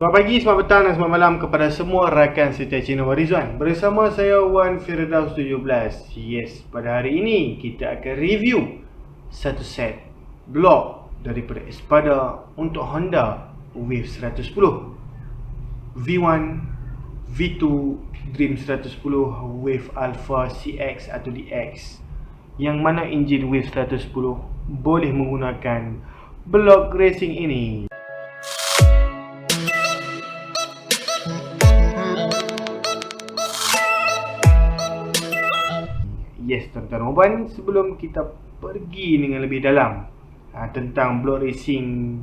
Selamat pagi, selamat petang dan selamat malam kepada semua rakan setia Channel Warizwan. Bersama saya Wan Firdaus 17. Yes, pada hari ini kita akan review satu set blok daripada Espada untuk Honda Wave 110 V1, V2, Dream 110, Wave Alpha CX atau DX, yang mana enjin Wave 110 boleh menggunakan blok racing ini. Yes, tuan-tuan dan puan, sebelum kita pergi dengan lebih dalam tentang block racing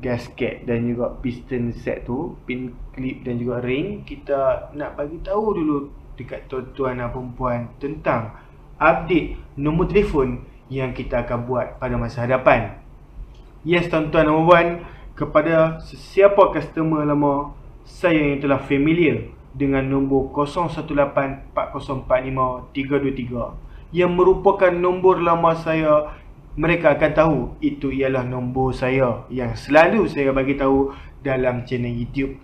gasket dan juga piston set tu, pin clip dan juga ring, kita nak bagi tahu dulu dekat tuan-tuan dan puan tentang update nombor telefon yang kita akan buat pada masa hadapan. Yes, tuan-tuan dan puan, kepada sesiapa customer lama saya yang telah familiar dengan nombor 0184045323 yang merupakan nombor lama saya, mereka akan tahu itu ialah nombor saya yang selalu saya bagi tahu dalam channel YouTube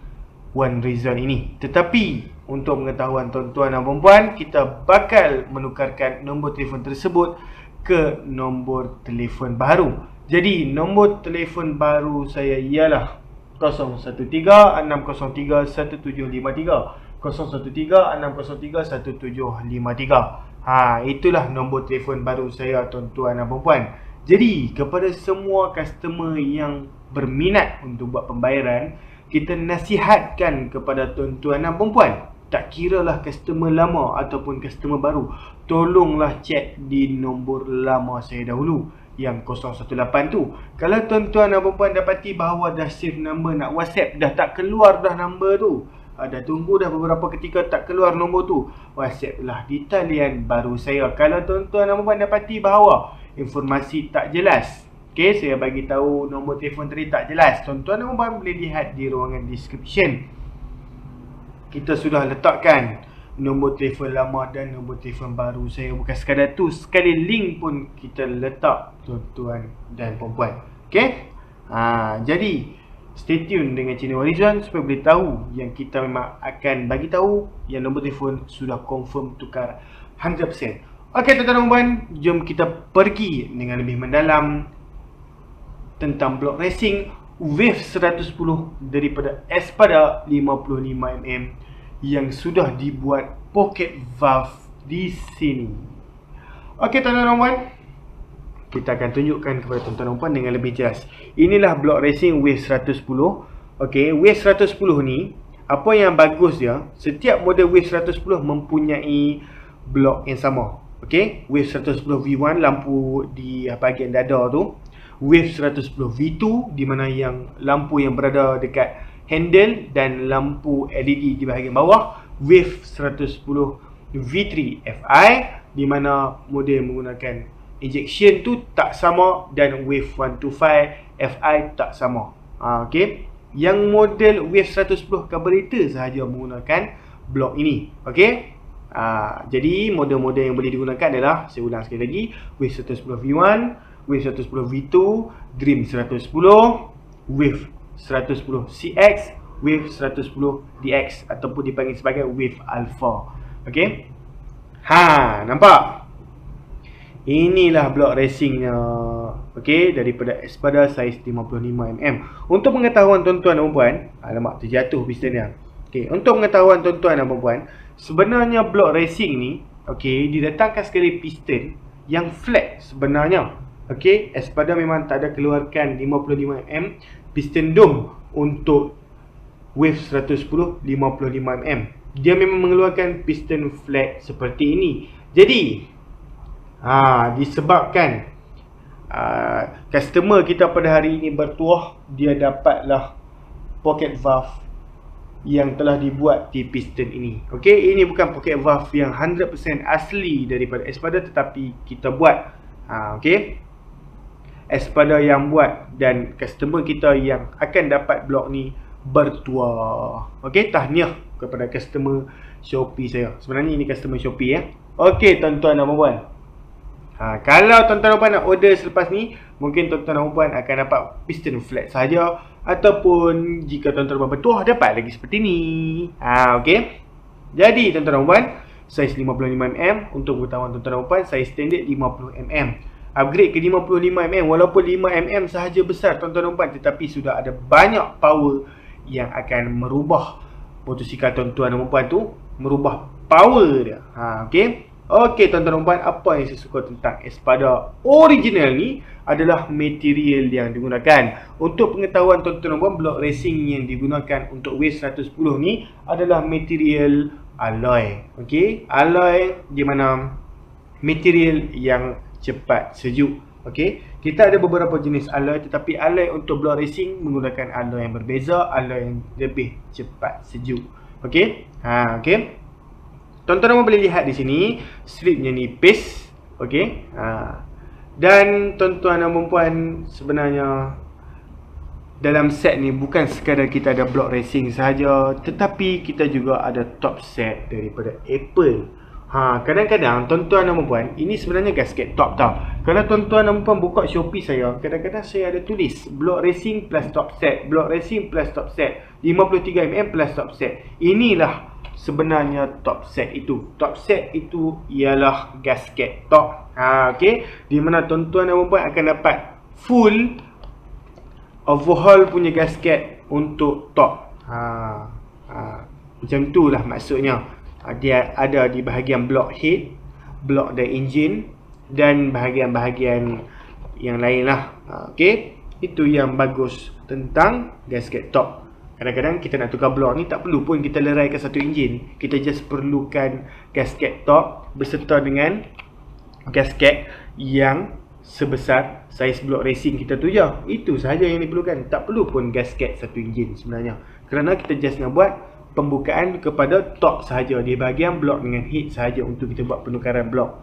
Wan Rizwan ini. Tetapi untuk pengetahuan tuan-tuan dan puan, kita bakal menukarkan nombor telefon tersebut ke nombor telefon baru. Jadi nombor telefon baru saya ialah 013-603-1753, 013-603-1753. Itulah nombor telefon baru saya, tuan-tuan dan puan. Jadi kepada semua customer yang berminat untuk buat pembayaran, kita nasihatkan kepada tuan-tuan dan puan, tak kiralah customer lama ataupun customer baru, tolonglah cek di nombor lama saya dahulu yang 018 tu. Kalau tuan-tuan dan puan dapati bahawa dah save number nak WhatsApp, dah tak keluar dah number tu, dah tunggu dah beberapa ketika tak keluar nombor tu, WhatsApp lah di talian baru saya. Kalau tuan-tuan dan puan dapati bahawa informasi tak jelas, saya bagi tahu nombor telefon tadi tak jelas, tuan-tuan dan puan boleh lihat di ruangan description. Kita sudah letakkan nombor telefon lama dan nombor telefon baru saya. Bukan sekadar tu, sekali link pun kita letak, tuan-tuan dan puan. Jadi stay tune dengan channel Warizwan supaya boleh tahu yang kita memang akan bagi tahu yang nombor telefon sudah confirm tukar 100%. Tuan-tuan dan puan, jom kita pergi dengan lebih mendalam tentang block racing Wave 110 daripada Espada 55mm yang sudah dibuat pocket valve di sini. Tuan-tuan dan puan, kita akan tunjukkan kepada tuan-tuan dan puan dengan lebih jelas. Inilah block racing Wave 110. Wave 110 ni, apa yang bagus dia, setiap model Wave 110 mempunyai blok yang sama. Wave 110 V1 lampu di bahagian dada tu, Wave 110 V2 di mana yang lampu yang berada dekat handle dan lampu LED di bahagian bawah, Wave 110 V3 FI di mana model menggunakan injection tu tak sama, dan Wave 125 FI tak sama. Yang model Wave 110 carburetor sahaja menggunakan blok ini. Jadi model-model yang boleh digunakan adalah, saya ulang sekali lagi, Wave 110 V1, Wave 110 V2, Dream 110, Wave 110 CX, Wave 110 DX ataupun dipanggil sebagai Wave Alpha. Nampak? Inilah blok racingnya. Daripada Espada saiz 55mm. Untuk pengetahuan tuan-tuan dan puan, alamak, terjatuh piston dia. Untuk pengetahuan tuan-tuan dan puan, sebenarnya blok racing ni didatangkan sekali piston yang flat sebenarnya. Espada memang tak ada keluarkan 55mm piston dome untuk Wave 110 55mm. Dia memang mengeluarkan piston flat seperti ini. Jadi disebabkan customer kita pada hari ini bertuah, dia dapatlah pocket valve yang telah dibuat di piston ini. Ini bukan pocket valve yang 100% asli daripada Espada, tetapi kita buat. Espada yang buat, dan customer kita yang akan dapat blok ni bertuah. Tahniah kepada customer Shopee saya. Sebenarnya ini customer Shopee tuan-tuan dan puan. Kalau tuan-tuan dan puan nak order selepas ni, mungkin tuan-tuan dan puan akan dapat piston flat saja, ataupun jika tuan-tuan dan puan betul dapat lagi seperti ni. Okey. Jadi tuan-tuan dan puan, saiz 55mm. Untuk pengetahuan tuan-tuan dan puan, saiz standard 50mm. Upgrade ke 55mm, walaupun 5mm sahaja besar tuan-tuan dan puan, tetapi sudah ada banyak power yang akan merubah motosikal tuan-tuan dan puan tu, merubah power dia. Okey. Okey tuan-tuan dan puan, apa yang saya suka tentang Espada original ni adalah material yang digunakan. Untuk pengetahuan tuan-tuan dan puan, block racing yang digunakan untuk Wave 110 ni adalah material alloy. Okey, alloy di mana material yang cepat sejuk. Okey, kita ada beberapa jenis alloy, tetapi alloy untuk block racing menggunakan alloy yang berbeza, alloy yang lebih cepat sejuk. Okey. Okey. Tuan-tuan boleh lihat di sini stripnya nipis. Okey. Dan tuan-tuan dan puan, sebenarnya dalam set ni bukan sekadar kita ada block racing sahaja, tetapi kita juga ada top set daripada Apple. Kadang-kadang tuan-tuan dan puan, ini sebenarnya gasket top tau. Kalau tuan-tuan dan puan buka Shopee saya, kadang-kadang saya ada tulis block racing plus top set, block racing plus top set, 53mm plus top set. Inilah sebenarnya top set itu. Top set itu ialah gasket top. Okey, di mana tuan-tuan dan puan akan dapat full overhaul punya gasket untuk top. Macam itulah maksudnya. Dia ada di bahagian block head, block the engine, dan bahagian-bahagian yang lain lah. Okey, itu yang bagus tentang gasket top. Kadang-kadang kita nak tukar block ni tak perlu pun kita leraikan satu enjin. Kita just perlukan gasket top berserta dengan gasket yang sebesar saiz block racing kita tu je. Itu sahaja yang diperlukan. Tak perlu pun gasket satu enjin sebenarnya. Kerana kita just nak buat pembukaan kepada top sahaja, di bahagian block dengan head sahaja untuk kita buat penukaran block.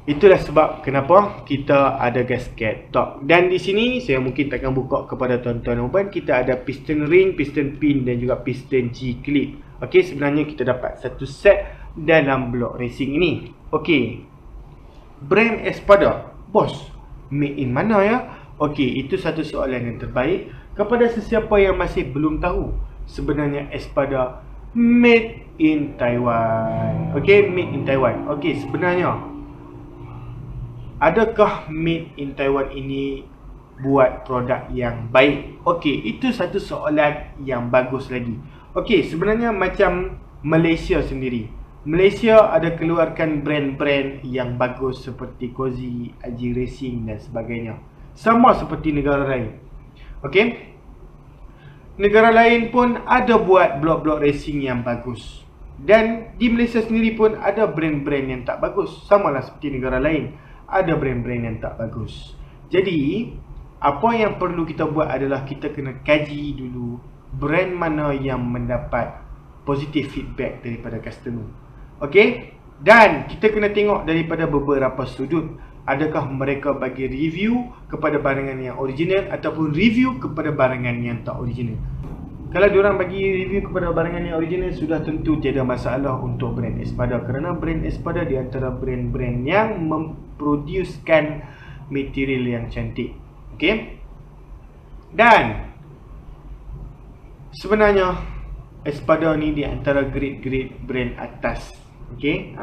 Itulah sebab kenapa kita ada gasket top. Dan di sini saya mungkin takkan buka kepada tuan-tuan dan puan. Kita ada piston ring, piston pin dan juga piston G-clip. Okey, sebenarnya kita dapat satu set dalam block racing ini. Okey, brand Espada, bos, made in mana ya? Okey, itu satu soalan yang terbaik kepada sesiapa yang masih belum tahu. Sebenarnya Espada made in Taiwan. Okey, made in Taiwan. Okey, sebenarnya adakah made in Taiwan ini buat produk yang baik? Okey, itu satu soalan yang bagus lagi. Okey, sebenarnya macam Malaysia sendiri. Malaysia ada keluarkan brand-brand yang bagus seperti Cozy, Aji Racing dan sebagainya. Sama seperti negara lain. Okey, negara lain pun ada buat blok-blok racing yang bagus. Dan di Malaysia sendiri pun ada brand-brand yang tak bagus. Samalah seperti negara lain, ada brand-brand yang tak bagus. Jadi, apa yang perlu kita buat adalah kita kena kaji dulu brand mana yang mendapat positive feedback daripada customer. Okey? Dan kita kena tengok daripada beberapa sudut. Adakah mereka bagi review kepada barangan yang original ataupun review kepada barangan yang tak original. Kalau diorang bagi review kepada barangan yang original, sudah tentu tiada masalah untuk brand Espada. Kerana brand Espada di antara brand-brand yang memproducekan material yang cantik. Okey? Dan sebenarnya Espada ni di antara grade-grade brand atas. Okey,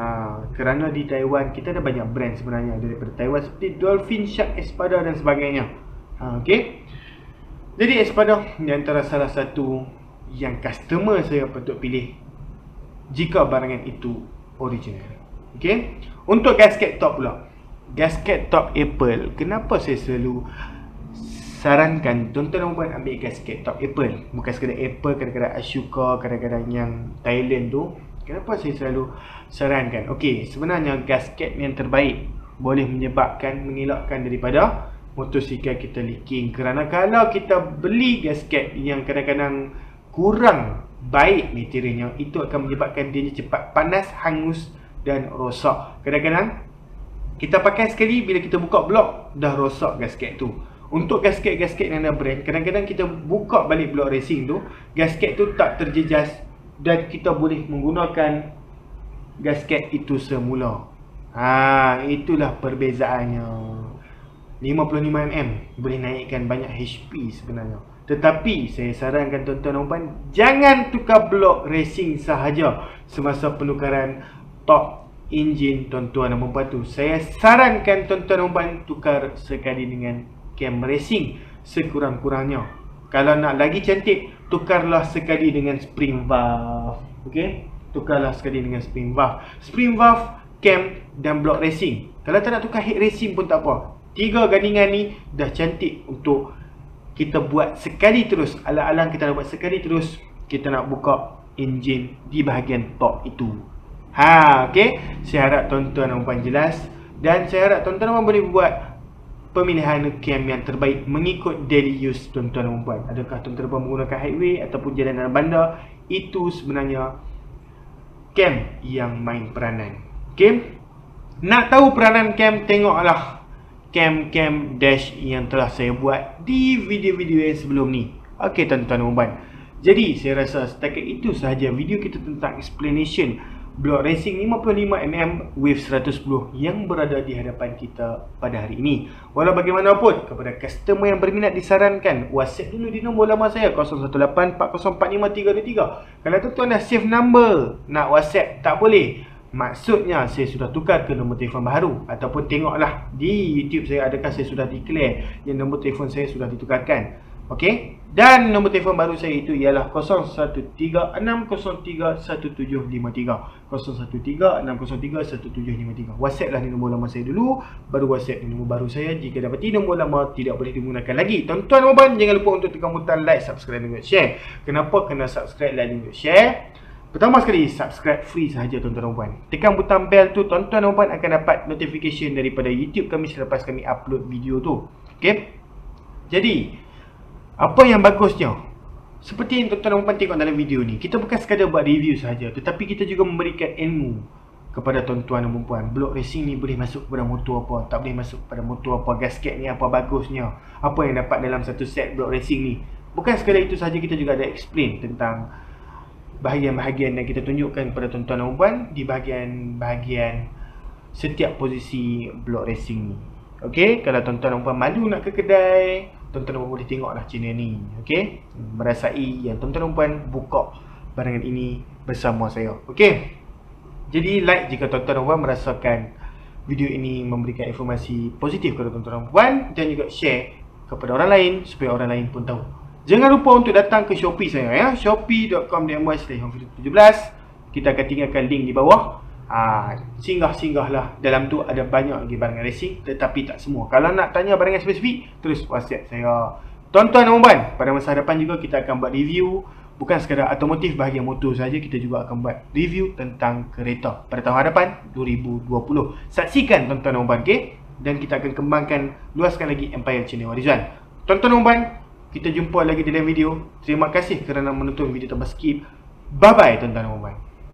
kerana di Taiwan kita ada banyak brand sebenarnya daripada Taiwan seperti Dolphin, Shark, Espada dan sebagainya. Okey. Jadi Espada di antara salah satu yang customer saya patut pilih jika barangan itu original. Okey. Untuk gasket top pula. Gasket top Apple. Kenapa saya selalu sarankan tuan-tuan dan puan ambil gasket top Apple? Bukan sekadar Apple, kadang-kadang Ashoka, kadang-kadang yang Thailand tu. Kenapa saya selalu sarankan? Okey, sebenarnya gasket yang terbaik boleh menyebabkan, mengelakkan daripada motosikal kita leaking. Kerana kalau kita beli gasket yang kadang-kadang kurang baik materialnya, itu akan menyebabkan dia cepat panas, hangus dan rosak. Kadang-kadang kita pakai sekali, bila kita buka blok dah rosak gasket tu. Untuk gasket-gasket yang ada brand, kadang-kadang kita buka balik blok racing tu, gasket tu tak terjejas dan kita boleh menggunakan gasket itu semula. Itulah perbezaannya. 55mm boleh naikkan banyak HP sebenarnya. Tetapi saya sarankan tuan-tuan dan puan, jangan tukar blok racing sahaja semasa penukaran top enjin tuan-tuan dan puan tu. Saya sarankan tuan-tuan dan puan tukar sekali dengan cam racing sekurang-kurangnya. Kalau nak lagi cantik, tukarlah sekali dengan spring valve. Okey? Tukarlah sekali dengan spring valve. Spring valve, cam dan blok racing. Kalau tak nak tukar head racing pun tak apa. 3 gandingan ni dah cantik untuk kita buat sekali terus. Alang-alang kita nak buat sekali terus, kita nak buka enjin di bahagian top itu. Okey. Saya harap tuan-tuan dan puan jelas. Dan saya harap tuan-tuan dan puan boleh buat pemilihan cam yang terbaik mengikut daily use tuan-tuan dan puan. Adakah tuan-tuan dan puan menggunakan highway ataupun jalanan bandar, itu sebenarnya cam yang main peranan. Okey. Nak tahu peranan cam, tengoklah cam dash yang telah saya buat di video-video yang sebelum ni. Okey tuan-tuan dan puan. Jadi saya rasa setakat itu sahaja video kita tentang explanation blok racing 55mm wave 110 yang berada di hadapan kita pada hari ini. Walau bagaimanapun, kepada customer yang berminat disarankan WhatsApp dulu di nombor lama saya 0184045323. Kalau tuan-tuan dah save number nak WhatsApp tak boleh, maksudnya saya sudah tukar ke nombor telefon baru. Ataupun tengoklah di YouTube saya, adakah saya sudah declare yang nombor telefon saya sudah ditukarkan. Okey. Dan nombor telefon baru saya itu ialah 0136031753. 0136031753. WhatsApp lah di nombor lama saya dulu, baru WhatsApp di nombor baru saya. Jika dapati nombor lama tidak boleh digunakan lagi. Tuan-tuan dan puan, jangan lupa untuk tekan butang like, subscribe dan share. Kenapa kena subscribe, like dan share? Pertama sekali, subscribe free sahaja tuan-tuan dan puan. Tekan butang bell tu, tuan-tuan dan puan akan dapat notification daripada YouTube kami selepas kami upload video tu. Okey. Jadi apa yang bagusnya, seperti yang tuan-tuan dan puan tengok dalam video ni, kita bukan sekadar buat review sahaja, tetapi kita juga memberikan ilmu kepada tuan-tuan dan puan. Blok racing ni boleh masuk kepada motor apa, tak boleh masuk kepada motor apa, gasket ni apa bagusnya, apa yang dapat dalam satu set blok racing ni. Bukan sekadar itu sahaja, kita juga ada explain tentang bahagian-bahagian yang kita tunjukkan kepada tuan-tuan dan puan di bahagian-bahagian setiap posisi blok racing ni. Okey, kalau tuan-tuan dan puan malu nak ke kedai, tuan-tuan dan puan boleh tengoklah channel ni. Okey, merasai yang tuan-tuan dan puan buka barangan ini bersama saya. Okey, jadi like jika tuan-tuan dan puan merasakan video ini memberikan informasi positif kepada tuan-tuan dan puan, dan juga share kepada orang lain supaya orang lain pun tahu. Jangan lupa untuk datang ke Shopee saya ya, shopee.com.my/home17. Kita akan tinggalkan link di bawah. Singgah-singgahlah. Dalam tu ada banyak lagi barangan racing, tetapi tak semua. Kalau nak tanya barangan spesifik, terus WhatsApp saya. Tuan-tuan dan puan, pada masa hadapan juga kita akan buat review bukan sekadar otomotif bahagian motor saja, kita juga akan buat review tentang kereta pada tahun hadapan 2020. Saksikan tuan-tuan dan puan, okey? Dan kita akan kembangkan, luaskan lagi empire channel Rizwan. Tuan-tuan dan puan, kita jumpa lagi dalam video. Terima kasih kerana menonton video tanpa skip. Bye bye tuan-tuan dan puan.